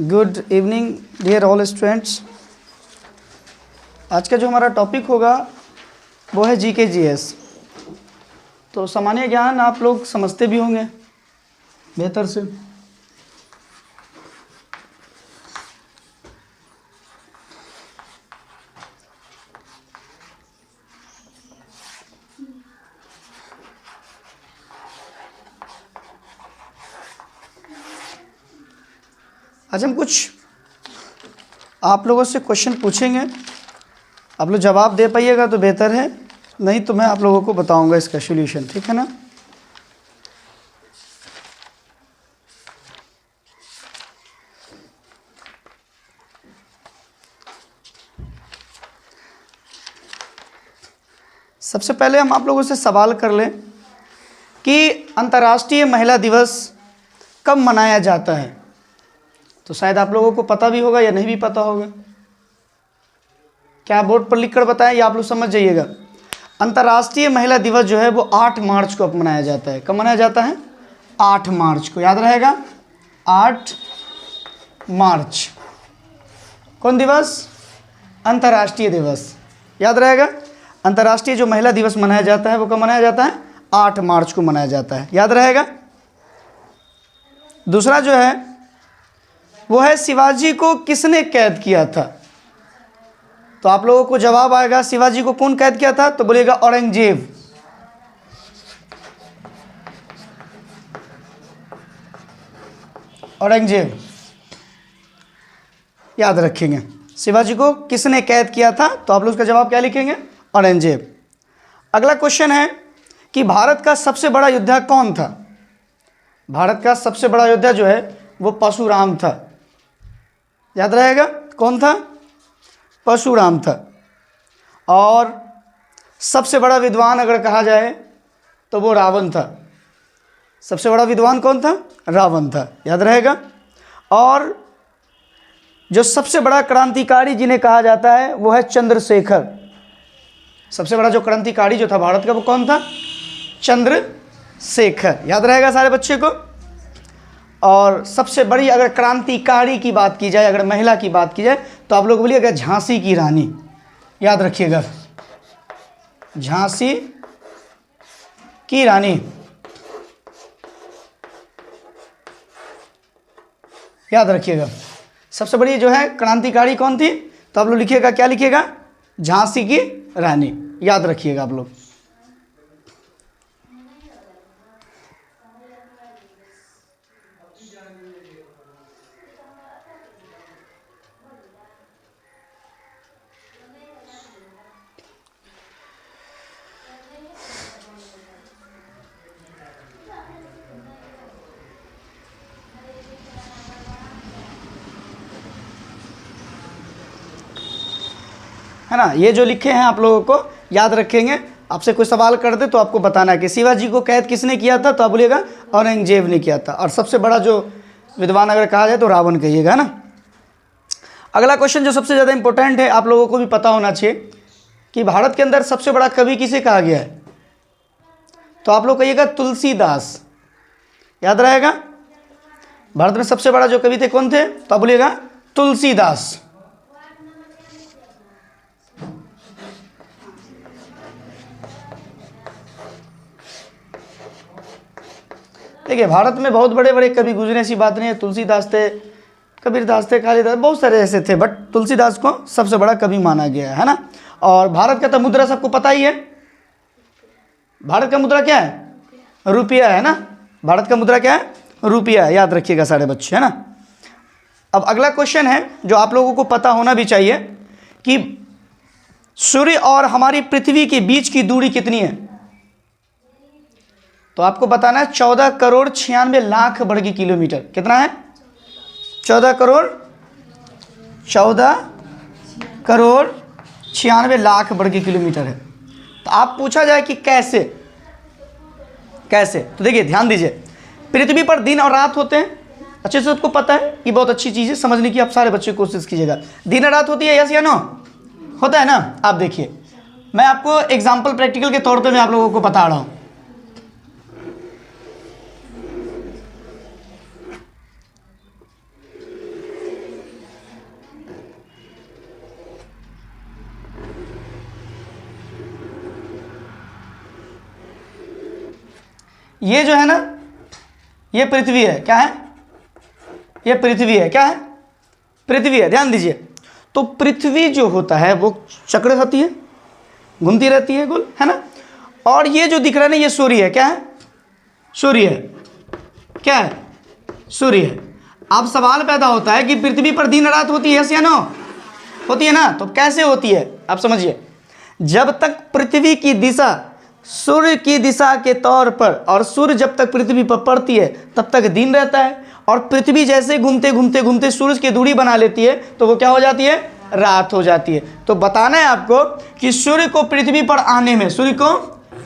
Good evening dear all students. आज का जो हमारा टॉपिक होगा वो है जीके जीएस। तो सामान्य ज्ञान आप लोग समझते भी होंगे बेहतर से। आज हम कुछ आप लोगों से क्वेश्चन पूछेंगे, आप लोग जवाब दे पाइएगा तो बेहतर है, नहीं तो मैं आप लोगों को बताऊंगा इसका सॉल्यूशन, ठीक है ना। सबसे पहले हम आप लोगों से सवाल कर लें कि अंतर्राष्ट्रीय महिला दिवस कब मनाया जाता है। तो शायद आप लोगों को पता भी होगा या नहीं भी पता होगा। क्या बोर्ड पर लिखकर बताएं या आप लोग समझ जाइएगा। अंतर्राष्ट्रीय महिला दिवस जो है वो 8 मार्च को मनाया जाता है। कब मनाया जाता है? 8 मार्च को, याद रहेगा 8 मार्च। कौन दिवस? अंतर्राष्ट्रीय दिवस, याद रहेगा। अंतर्राष्ट्रीय जो महिला दिवस मनाया जाता है वो कब मनाया जाता है? 8 मार्च को मनाया जाता है, याद रहेगा। दूसरा जो है वो है शिवाजी को किसने कैद किया था। तो आप लोगों को जवाब आएगा शिवाजी को कौन कैद किया था, तो बोलिएगा औरंगजेब। औरंगजेब याद रखेंगे। शिवाजी को किसने कैद किया था, तो आप लोग उसका जवाब क्या लिखेंगे? औरंगजेब। अगला क्वेश्चन है कि भारत का सबसे बड़ा योद्धा कौन था। भारत का सबसे बड़ा योद्धा जो है वो परशुराम था, याद रहेगा। कौन था? परशुराम था। और सबसे बड़ा विद्वान अगर कहा जाए तो वो रावण था। सबसे बड़ा विद्वान कौन था? रावण था, याद रहेगा। और जो सबसे बड़ा क्रांतिकारी जिन्हें कहा जाता है वो है चंद्रशेखर। सबसे बड़ा जो क्रांतिकारी जो था भारत का वो कौन था? चंद्रशेखर, याद रहेगा सारे बच्चे को। और सबसे बड़ी अगर क्रांतिकारी की बात की जाए, अगर महिला की बात की जाए तो आप लोग बोलिएगा झांसी की रानी, याद रखिएगा झांसी की रानी, याद रखिएगा। सबसे बड़ी जो है क्रांतिकारी कौन थी, तो आप लोग लिखिएगा, क्या लिखिएगा? झांसी की रानी, याद रखिएगा आप लोग। है ना, ये जो लिखे हैं आप लोगों को याद रखेंगे। आपसे कोई सवाल कर दे तो आपको बताना है कि शिवाजी को कैद किसने किया था, तो आप बोलिएगा औरंगजेब ने किया था। और सबसे बड़ा जो विद्वान अगर कहा जाए तो रावण कहिएगा ना। अगला क्वेश्चन जो सबसे ज़्यादा इंपॉर्टेंट है, आप लोगों को भी पता होना चाहिए कि भारत के अंदर सबसे बड़ा कवि किसे कहा गया है, तो आप लोग कहिएगा तुलसीदास, याद रहेगा। भारत में सबसे बड़ा जो कवि थे कौन थे, तो आप बोलिएगा तुलसीदास। देखिए भारत में बहुत बड़े बड़े कवि गुजरे, ऐसी बात नहीं है। तुलसीदास थे, कबीरदास थे, कालिदास, बहुत सारे ऐसे थे, बट तुलसीदास को सबसे बड़ा कवि माना गया है ना। और भारत का तो मुद्रा सबको पता ही है। भारत का मुद्रा क्या है? रुपया है ना। भारत का मुद्रा क्या है? रुपया है, याद रखिएगा सारे बच्चे, है ना। अब अगला क्वेश्चन है जो आप लोगों को पता होना भी चाहिए कि सूर्य और हमारी पृथ्वी के बीच की दूरी कितनी है। तो आपको बताना है 14 करोड़ 96 लाख वर्ग किलोमीटर। कितना है? 14 करोड़ 96 लाख वर्ग किलोमीटर है। तो आप पूछा जाए कि कैसे कैसे, तो देखिए ध्यान दीजिए, पृथ्वी पर दिन और रात होते हैं, अच्छे से सबको पता है, ये बहुत अच्छी चीज़ है समझने की। आप सारे बच्चे कोशिश कीजिएगा। दिन और रात होती है, यस या नो? होता है ना। आप देखिए, मैं आपको एग्जाम्पल प्रैक्टिकल के तौर पे मैं आप लोगों को बता रहा हूँ। ये जो है ना, ये पृथ्वी है। क्या है? ये पृथ्वी है। क्या है? पृथ्वी है। ध्यान दीजिए, तो पृथ्वी जो होता है वो चक्र होती है, घूमती रहती है गोल, है ना। और ये जो दिख रहा है ना, ये सूर्य है। क्या है? सूर्य है। क्या है? सूर्य है। अब सवाल पैदा होता है कि पृथ्वी पर दिन रात होती है या नो? होती है ना। तो कैसे होती है आप समझिए। जब तक पृथ्वी की दिशा सूर्य की दिशा के तौर पर, और सूर्य जब तक पृथ्वी पर पड़ती है तब तक दिन रहता है, और पृथ्वी जैसे घूमते घूमते घूमते सूरज की दूरी बना लेती है तो वो क्या हो जाती है? रात हो जाती है। तो बताना है आपको कि सूर्य को पृथ्वी पर आने में, सूर्य को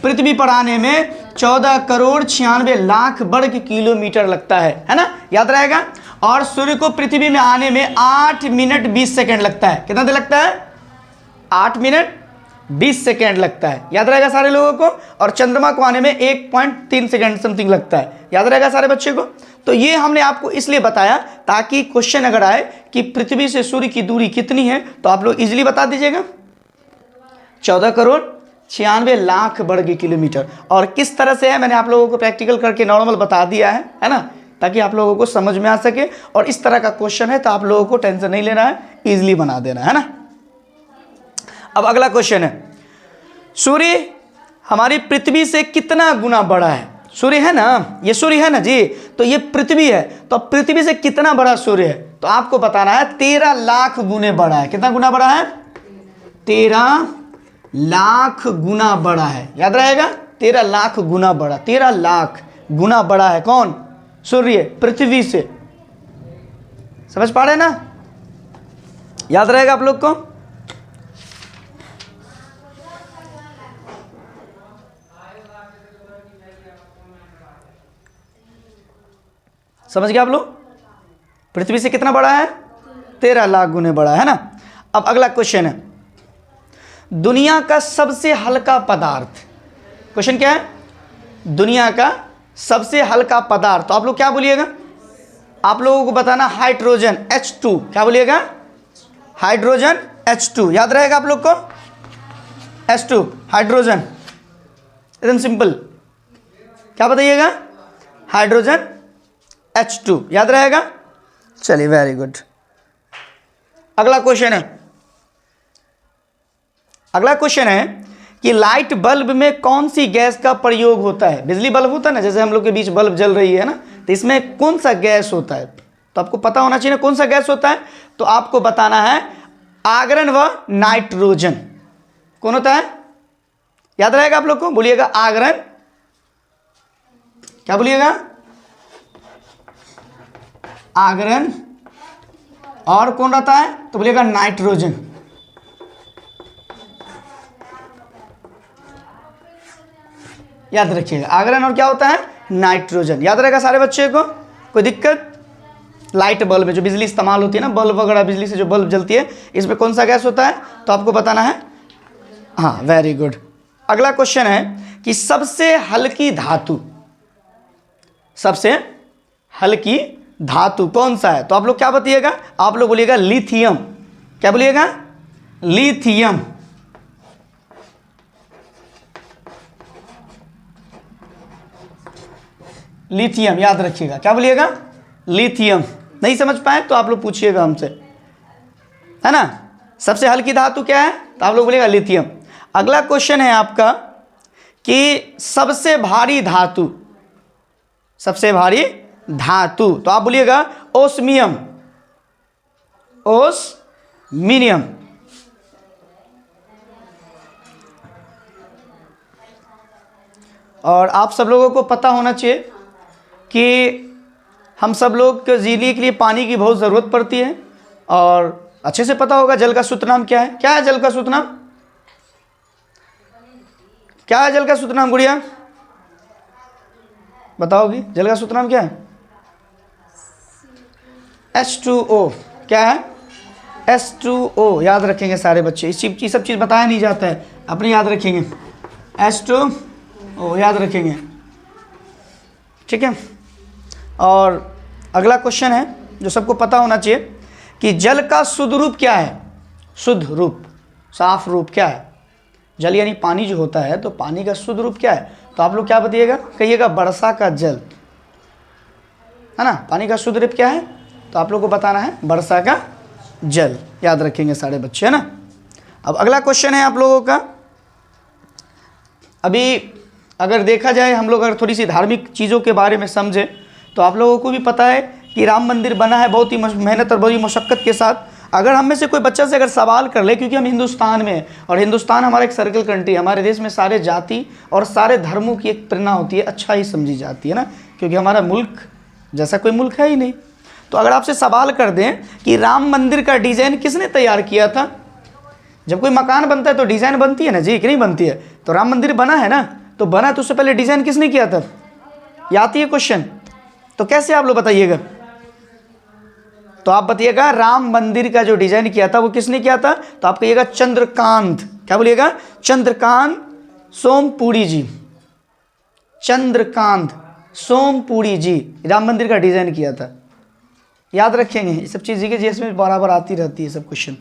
पृथ्वी पर आने में 14,96,00,000 वर्ग किलोमीटर लगता है ना, याद रहेगा। और सूर्य को पृथ्वी में आने में 8 मिनट 20 सेकेंड लगता है। कितना देर लगता है? 8 मिनट 20 सेकेंड लगता है, याद रहेगा सारे लोगों को। और चंद्रमा को आने में 1.3 सेकेंड समथिंग लगता है, याद रहेगा सारे बच्चे को। तो ये हमने आपको इसलिए बताया ताकि क्वेश्चन अगर आए कि पृथ्वी से सूर्य की दूरी कितनी है तो आप लोग इजीली बता दीजिएगा, 14,96,00,000 वर्ग किलोमीटर। और किस तरह से है मैंने आप लोगों को प्रैक्टिकल करके नॉर्मल बता दिया है ना, ताकि आप लोगों को समझ में आ सके। और इस तरह का क्वेश्चन है तो आप लोगों को टेंशन नहीं लेना है, ईजिली बना देना है ना। अब अगला क्वेश्चन है, सूर्य हमारी पृथ्वी से कितना गुना बड़ा है? सूर्य है ना, ये सूर्य है ना जी, तो ये पृथ्वी है, तो पृथ्वी से कितना बड़ा सूर्य है? तो आपको बताना है 13 लाख गुने बड़ा है। कितना गुना बड़ा है? 13 लाख गुना बड़ा है, याद रहेगा। 13 लाख गुना बड़ा, 13 लाख गुना बड़ा है कौन? सूर्य पृथ्वी से। समझ पा रहे ना, याद रहेगा आप लोग को। समझ गए आप लोग? पृथ्वी से कितना बड़ा है? 13 लाख गुने बड़ा है ना। अब अगला क्वेश्चन है, दुनिया का सबसे हल्का पदार्थ। क्वेश्चन क्या है? दुनिया का सबसे हल्का पदार्थ। तो आप लोग क्या बोलिएगा? आप लोगों को बताना हाइड्रोजन H2। क्या बोलिएगा? हाइड्रोजन H2, याद रहेगा आप लोग को। H2 हाइड्रोजन, एकदम सिंपल। क्या बताइएगा? हाइड्रोजन H2, याद रहेगा। चलिए, वेरी गुड। अगला क्वेश्चन है, अगला क्वेश्चन है कि लाइट बल्ब में कौन सी गैस का प्रयोग होता है? बिजली बल्ब होता है ना, जैसे हम लोग के बीच बल्ब जल रही है ना, तो इसमें कौन सा गैस होता है? तो आपको पता होना चाहिए ना कौन सा गैस होता है। तो आपको बताना है आर्गन व नाइट्रोजन। कौन होता है? याद रहेगा आप लोग को, बोलिएगा आर्गन। क्या बोलिएगा? आर्गन। और कौन रहता है? तो बोलिएगा नाइट्रोजन। याद रखिएगा, आर्गन और क्या होता है? नाइट्रोजन। याद रहेगा सारे बच्चे को। कोई दिक्कत? लाइट बल्ब में जो बिजली इस्तेमाल होती है ना, बल्ब वगैरह बिजली से जो बल्ब जलती है, इसमें कौन सा गैस होता है? तो आपको बताना है। हाँ, वेरी गुड। अगला क्वेश्चन है कि सबसे हल्की धातु, सबसे हल्की धातु कौन सा है? तो आप लोग क्या बताइएगा? आप लोग बोलिएगा लिथियम। क्या बोलिएगा? लिथियम। लिथियम, याद रखिएगा। क्या बोलिएगा? लिथियम। नहीं समझ पाए तो आप लोग पूछिएगा हमसे, है ना। सबसे हल्की धातु क्या है? तो आप लोग बोलिएगा लिथियम। अगला क्वेश्चन है आपका कि सबसे भारी धातु, सबसे भारी धातु। तो आप बोलिएगा ओस्मियम, ओस्मिनियम। और आप सब लोगों को पता होना चाहिए कि हम सब लोग के जीने के लिए पानी की बहुत ज़रूरत पड़ती है। और अच्छे से पता होगा जल का सूत्र नाम क्या है? क्या है जल का सूत्र नाम? क्या है जल का सूत्र नाम गुड़िया? बताओगी जल का सूत्र नाम क्या है? H2O। क्या है? H2O। याद रखेंगे सारे बच्चे, ये सब चीज़ बताया नहीं जाता है, अपने याद रखेंगे। H2O याद रखेंगे, ठीक है। और अगला क्वेश्चन है जो सबको पता होना चाहिए कि जल का शुद्ध रूप क्या है? शुद्ध रूप, साफ रूप क्या है? जल यानी पानी जो होता है, तो पानी का शुद्ध रूप क्या है? तो आप लोग क्या बताइएगा, कहिएगा वर्षा का जल, है ना। पानी का शुद्ध रूप क्या है, तो आप लोग को बताना है वर्षा का जल। याद रखेंगे सारे बच्चे, है ना। अब अगला क्वेश्चन है आप लोगों का। अभी अगर देखा जाए, हम लोग अगर थोड़ी सी धार्मिक चीज़ों के बारे में समझें, तो आप लोगों को भी पता है कि राम मंदिर बना है बहुत ही मेहनत और बड़ी मशक्क़त के साथ। अगर हम में से कोई बच्चा से अगर सवाल कर ले, क्योंकि हम हिंदुस्तान में हैं और हिंदुस्तान हमारा एक सर्कल कंट्री है, हमारे देश में सारे जाति और सारे धर्मों की एक प्रेरणा होती है, अच्छा ही समझी जाती है ना, क्योंकि हमारा मुल्क जैसा कोई मुल्क है ही नहीं। तो अगर आपसे सवाल कर दें कि राम मंदिर का डिज़ाइन किसने तैयार किया था, जब कोई मकान बनता है तो डिज़ाइन बनती है ना जी, कि नहीं बनती है। तो राम मंदिर बना है ना, तो बना तो उससे पहले डिज़ाइन किसने किया था, ये आती है क्वेश्चन। तो कैसे आप लोग बताइएगा, तो आप बताइएगा राम मंदिर का जो डिज़ाइन किया था वो किसने किया था, तो आप कहिएगा चंद्रकांत, क्या बोलिएगा, चंद्रकांत सोमपुरी जी, चंद्रकांत सोमपुरी जी राम मंदिर का डिज़ाइन किया था। याद रखेंगे ये सब चीज़ के जीएस में बराबर आती रहती है सब क्वेश्चन।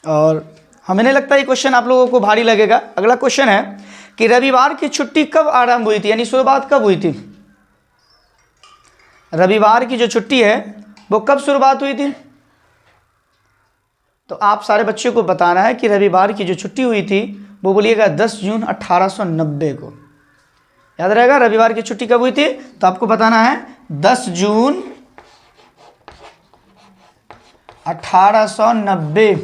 और हमें नहीं लगता ये क्वेश्चन आप लोगों को भारी लगेगा। अगला क्वेश्चन है कि रविवार की छुट्टी कब आरंभ हुई थी, यानी शुरुआत कब हुई थी। रविवार की जो छुट्टी है वो कब शुरुआत हुई थी, तो आप सारे बच्चों को बताना है कि रविवार की जो छुट्टी हुई थी वो बोलिएगा 10 जून 1890 को। याद रहेगा रविवार की छुट्टी कब हुई थी, तो आपको बताना है 10 जून 1890,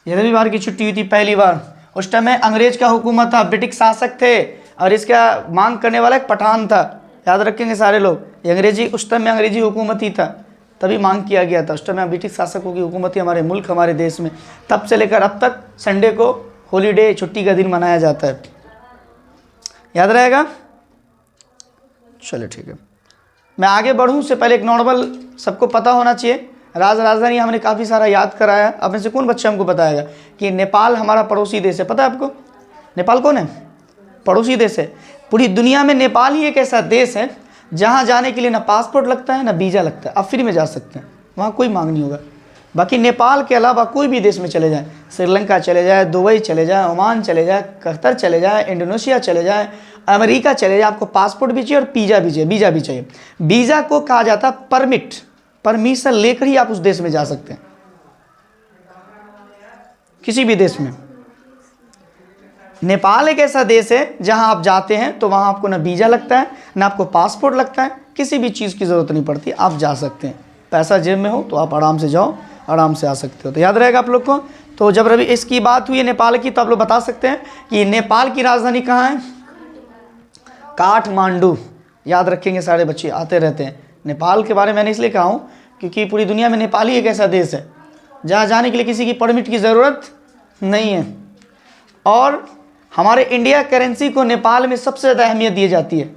ये रविवार की छुट्टी हुई थी पहली बार। उस टाइम में अंग्रेज का हुकूमत था, ब्रिटिश शासक थे और इसका मांग करने वाला एक पठान था। याद रखेंगे सारे लोग, ये अंग्रेजी उस टाइम में अंग्रेजी हुकूमत ही था, तभी मांग किया गया था। उस टाइम में ब्रिटिश शासकों की हुकूमत थी हमारे मुल्क, हमारे देश में। तब से लेकर अब तक संडे को हॉलीडे, छुट्टी का दिन मनाया जाता है। याद रहेगा, चलो ठीक है। मैं आगे बढ़ूँ उससे पहले एक नॉर्मल सबको पता होना चाहिए, राजधानी हमने काफ़ी सारा याद कराया। अब में से कौन बच्चा हमको बताएगा कि नेपाल हमारा पड़ोसी देश है, पता है आपको नेपाल कौन है, पड़ोसी देश है। पूरी दुनिया में नेपाल ही एक ऐसा देश है जहाँ जाने के लिए ना पासपोर्ट लगता है ना वीज़ा लगता है, आप फ्री में जा सकते हैं, वहाँ कोई मांग नहीं होगा। बाकी नेपाल के अलावा कोई भी देश में चले जाएँ, श्रीलंका चले जाए, दुबई चले जाए, ओमान चले जाए, कतर चले जाए, इंडोनेशिया चले जाए, अमेरिका चले जाए, आपको पासपोर्ट भी चाहिए और वीज़ा भी चाहिए। वीज़ा को कहा जाता है परमिट, परमिशन लेकर ही आप उस देश में जा सकते हैं, किसी भी देश में। नेपाल एक ऐसा देश है जहां आप जाते हैं तो वहां आपको ना वीज़ा लगता है ना आपको पासपोर्ट लगता है, किसी भी चीज़ की ज़रूरत नहीं पड़ती, आप जा सकते हैं। पैसा जेब में हो तो आप आराम से जाओ, आराम से आ सकते हो। तो याद रहेगा आप लोग को। तो जब रवि इसकी बात हुई है नेपाल की, तो आप लोग बता सकते हैं कि नेपाल की राजधानी कहाँ है, काठमांडू। याद रखेंगे सारे बच्चे, आते रहते हैं। नेपाल के बारे में मैंने इसलिए कहा हूँ क्योंकि पूरी दुनिया में नेपाल ही एक ऐसा देश है जहाँ जाने के लिए किसी की परमिट की ज़रूरत नहीं है। और हमारे इंडिया करेंसी को नेपाल में सबसे ज़्यादा अहमियत दी जाती है।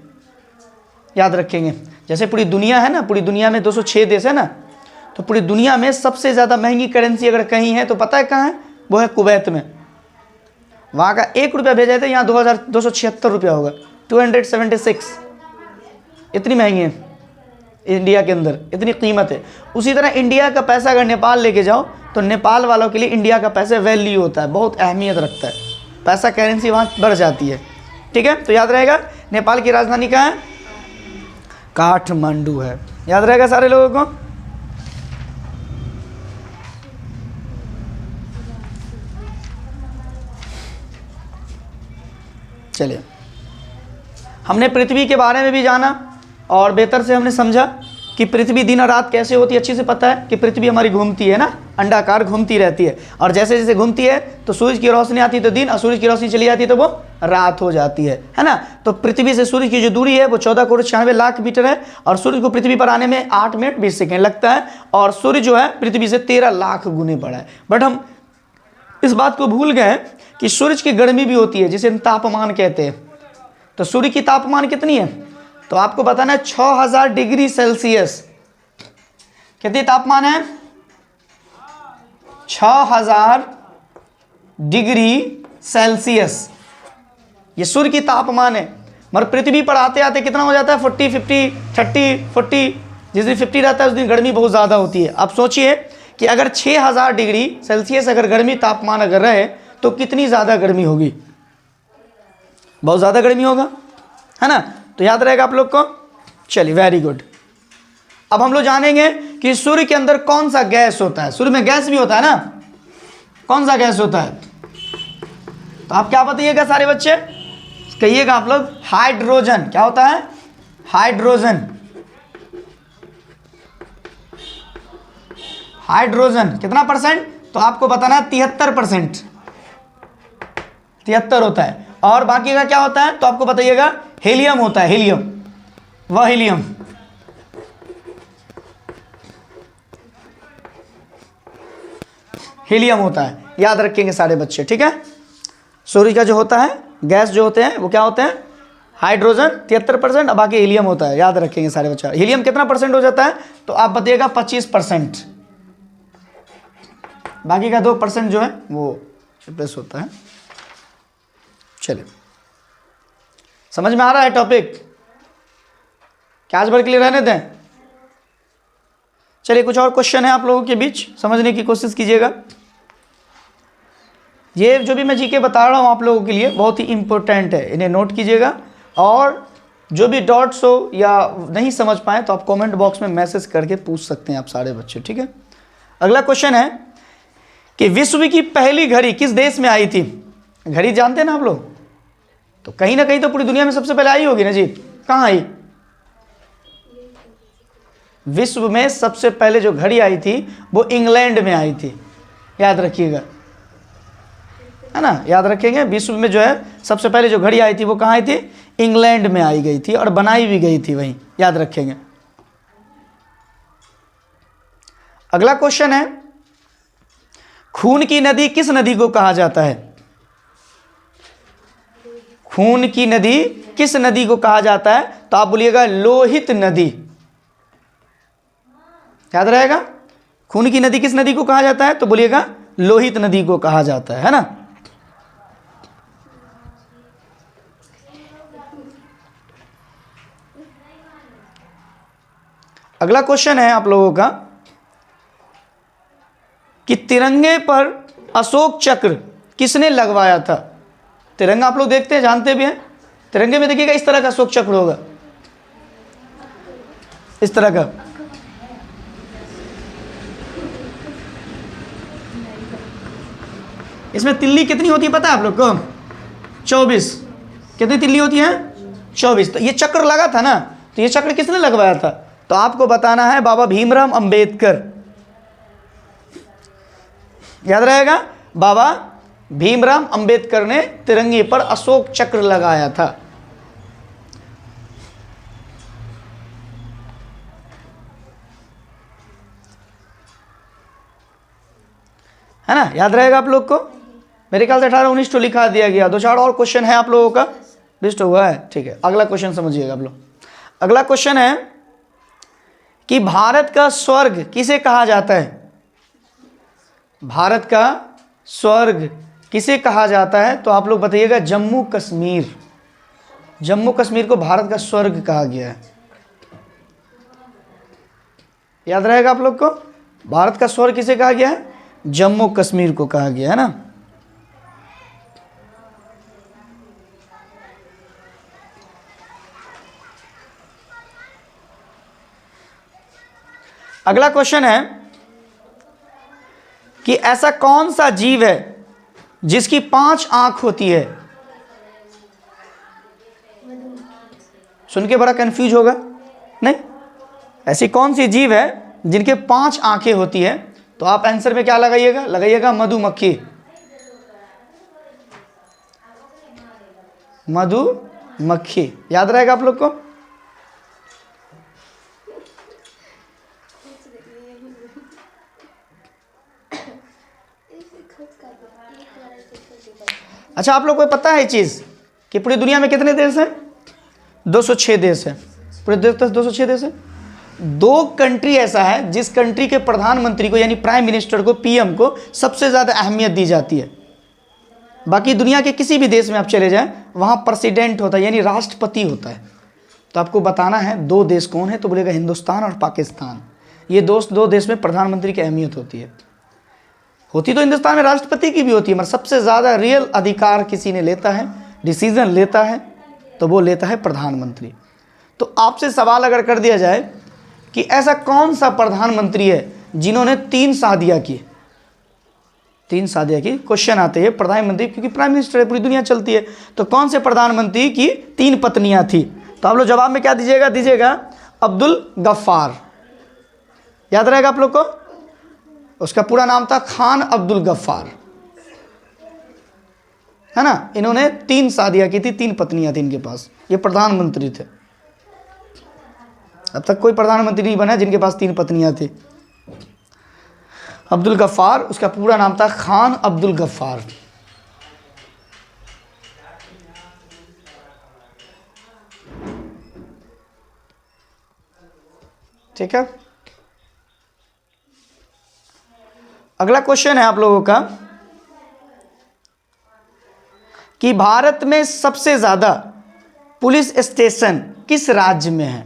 याद रखेंगे, जैसे पूरी दुनिया है ना, पूरी दुनिया में 206 देश है ना, तो पूरी दुनिया में सबसे ज़्यादा महंगी करेंसी अगर कहीं है तो पता है कहाँ है, वो है कुवैत में। वहाँ का 1 रुपया भेजा था, यहाँ 2276 रुपया होगा, 276, इतनी महंगी है इंडिया के अंदर, इतनी कीमत है। उसी तरह इंडिया का पैसा अगर नेपाल लेके जाओ तो नेपाल वालों के लिए इंडिया का पैसा वैल्यू होता है, बहुत अहमियत रखता है, पैसा करेंसी वहाँ बढ़ जाती है। ठीक है, तो याद रहेगा नेपाल की राजधानी कहाँ है, काठमांडू है। याद रहेगा सारे लोगों को। चलिए, हमने पृथ्वी के बारे में भी जाना और बेहतर से हमने समझा कि पृथ्वी दिन और रात कैसे होती है। अच्छे से पता है कि पृथ्वी हमारी घूमती है ना, अंडाकार घूमती रहती है, और जैसे जैसे घूमती है तो सूरज की रोशनी आती है तो दिन, और सूरज की रोशनी चली जाती है तो वो रात हो जाती है ना। तो पृथ्वी से सूरज की जो दूरी है वो 14 करोड़ 96 लाख मीटर है, और सूरज को पृथ्वी पर आने में 8 मिनट 20 सेकेंड लगता है, और सूर्य जो है पृथ्वी से 13 लाख गुने बड़ा है। बट हम इस बात को भूल गए कि सूरज की गर्मी भी होती है जिसे हम तापमान कहते हैं। तो सूर्य की तापमान कितनी है, तो आपको बताना है 6000 डिग्री सेल्सियस। कितनी तापमान है, 6000 डिग्री सेल्सियस, ये सूर्य की तापमान है। मगर पृथ्वी पर आते आते कितना हो जाता है, 40, 50, 30, 40, जिस दिन 50 रहता है उस दिन गर्मी बहुत ज़्यादा होती है। आप सोचिए कि अगर 6000 डिग्री सेल्सियस अगर गर्मी तापमान अगर रहे तो कितनी ज़्यादा गर्मी होगी? बहुत ज़्यादा गर्मी होगा, है ना? तो याद रहेगा आप लोग को। चलिए, वेरी गुड। अब हम लोग जानेंगे कि सूर्य के अंदर कौन सा गैस होता है। सूर्य में गैस भी होता है ना, कौन सा गैस होता है? तो आप क्या बताइएगा सारे बच्चे, कहिएगा आप लोग। हाइड्रोजन। क्या होता है? हाइड्रोजन। हाइड्रोजन कितना परसेंट? तो आपको बताना है 73%। 73 होता है। और बाकी का क्या होता है तो आपको बताइएगा। हीलियम होता है, हीलियम, वह हीलियम। हीलियम होता है, याद रखेंगे सारे बच्चे, ठीक है। सूर्य का जो होता है गैस जो होते हैं वो क्या होते हैं? हाइड्रोजन 73%, और बाकी हीलियम होता है, याद रखेंगे सारे बच्चे। हीलियम कितना परसेंट हो जाता है तो आप बताइएगा 25%। बाकी का 2% जो है वो प्लस होता है। चलिए, समझ में आ रहा है टॉपिक? क्या आज भर के लिए रहने दें? चलिए, कुछ और क्वेश्चन है आप लोगों के बीच, समझने की कोशिश कीजिएगा। ये जो भी मैं जीके बता रहा हूँ आप लोगों के लिए बहुत ही इंपॉर्टेंट है, इन्हें नोट कीजिएगा। और जो भी डॉट्स हो या नहीं समझ पाए तो आप कमेंट बॉक्स में मैसेज करके पूछ सकते हैं आप सारे बच्चे, ठीक है। अगला क्वेश्चन है कि विश्व की पहली घड़ी किस देश में आई थी? घड़ी जानते हैं ना आप लोग, तो कहीं ना कहीं तो पूरी दुनिया में सबसे पहले आई होगी ना जी। कहाँ आई? विश्व में सबसे पहले जो घड़ी आई थी वो इंग्लैंड में आई थी, याद रखिएगा, है ना, याद रखेंगे। विश्व में जो है सबसे पहले जो घड़ी आई थी वो कहाँ आई थी? इंग्लैंड में आई गई थी और बनाई भी गई थी वहीं, याद रखेंगे। अगला क्वेश्चन है, खून की नदी किस नदी को कहा जाता है? खून की नदी किस नदी को कहा जाता है? तो आप बोलिएगा लोहित नदी, याद रहेगा। खून की नदी किस नदी को कहा जाता है? तो बोलिएगा लोहित नदी को कहा जाता है ना। अगला क्वेश्चन है आप लोगों का कि तिरंगे पर अशोक चक्र किसने लगवाया था? तिरंगा आप लोग देखते हैं, जानते भी हैं। तिरंगे में देखिएगा इस तरह का अशोक चक्र होगा, इस तरह का। इसमें तिल्ली कितनी होती है पता है आप लोग को? 24। कितनी तिल्ली होती है? 24। तो ये चक्र लगा था ना, तो ये चक्र किसने लगवाया था? तो आपको बताना है बाबा भीमराव अंबेडकर, याद रहेगा। बाबा भीमराव अंबेडकर ने तिरंगे पर अशोक चक्र लगाया था। है ना, याद रहेगा आप लोग को। मेरे ख्याल से 18-19 तो लिखा दिया गया। 2-4 और क्वेश्चन है आप लोगों का, लिस्ट हुआ है, ठीक है। अगला क्वेश्चन समझिएगा आप लोग। अगला क्वेश्चन है कि भारत का स्वर्ग किसे कहा जाता है? भारत का स्वर्ग किसे कहा जाता है? तो आप लोग बताइएगा जम्मू कश्मीर। जम्मू कश्मीर को भारत का स्वर्ग कहा गया है, याद रहेगा आप लोग को। भारत का स्वर्ग किसे कहा गया है? जम्मू कश्मीर को कहा गया है ना। अगला क्वेश्चन है कि ऐसा कौन सा जीव है जिसकी 5 आंख होती है? सुन के बड़ा कंफ्यूज होगा नहीं? ऐसी कौन सी जीव है जिनके 5 आंखें होती है? तो आप आंसर में क्या लगाइएगा? लगाइएगा मधुमक्खी। मधुमक्खी, याद रहेगा आप लोग को। अच्छा, आप लोग को पता है चीज़ कि पूरी दुनिया में कितने देश हैं? 206 देश हैं। पूरे देश 206 देश है। 2 कंट्री ऐसा है जिस कंट्री के प्रधानमंत्री को यानी प्राइम मिनिस्टर को, पीएम को सबसे ज़्यादा अहमियत दी जाती है। बाकी दुनिया के किसी भी देश में आप चले जाएं, वहाँ प्रेसिडेंट होता है यानी राष्ट्रपति होता है। तो आपको बताना है 2 देश कौन है? तो बोलेगा हिंदुस्तान और पाकिस्तान। ये दो देश में प्रधानमंत्री की अहमियत होती है। होती तो हिंदुस्तान में राष्ट्रपति की भी होती है, मगर सबसे ज़्यादा रियल अधिकार किसी ने लेता है, डिसीजन लेता है, तो वो लेता है प्रधानमंत्री। तो आपसे सवाल अगर कर दिया जाए कि ऐसा कौन सा प्रधानमंत्री है जिन्होंने 3 शादियाँ की, 3 शादियाँ की, क्वेश्चन आते हैं प्रधानमंत्री, क्योंकि प्राइम मिनिस्टर है, पूरी दुनिया चलती है, तो कौन से प्रधानमंत्री की 3 पत्नियाँ थी? तो आप लोग जवाब में क्या दीजिएगा अब्दुल गफ्फार। याद रहेगा आप लोग को, उसका पूरा नाम था खान अब्दुल गफ्फार, है ना। इन्होंने 3 शादियाँ की थी, 3 पत्नियाँ थी इनके पास, ये प्रधानमंत्री थे। अब तक कोई प्रधानमंत्री नहीं बना जिनके पास 3 पत्नियाँ थी। अब्दुल गफ्फार, उसका पूरा नाम था खान अब्दुल गफ्फार। ठीक है, अगला क्वेश्चन है आप लोगों का कि भारत में सबसे ज्यादा पुलिस स्टेशन किस राज्य में है?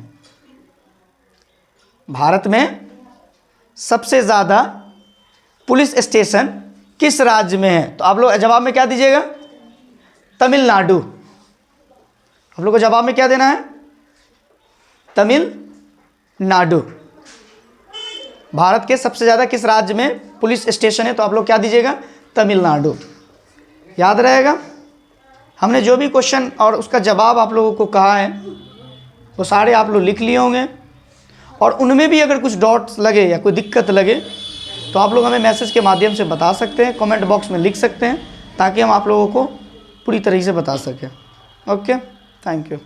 भारत में सबसे ज्यादा पुलिस स्टेशन किस राज्य में है? तो आप लोग जवाब में क्या दीजिएगा? तमिलनाडु। आप लोग को जवाब में क्या देना है? तमिलनाडु। भारत के सबसे ज़्यादा किस राज्य में पुलिस स्टेशन है? तो आप लोग क्या दीजिएगा? तमिलनाडु। याद रहेगा, हमने जो भी क्वेश्चन और उसका जवाब आप लोगों को कहा है वो सारे आप लोग लिख लिए होंगे, और उनमें भी अगर कुछ डॉट्स लगे या कोई दिक्कत लगे तो आप लोग हमें मैसेज के माध्यम से बता सकते हैं, कमेंट बॉक्स में लिख सकते हैं, ताकि हम आप लोगों को पूरी तरीके से बता सकें। Okay, thank you.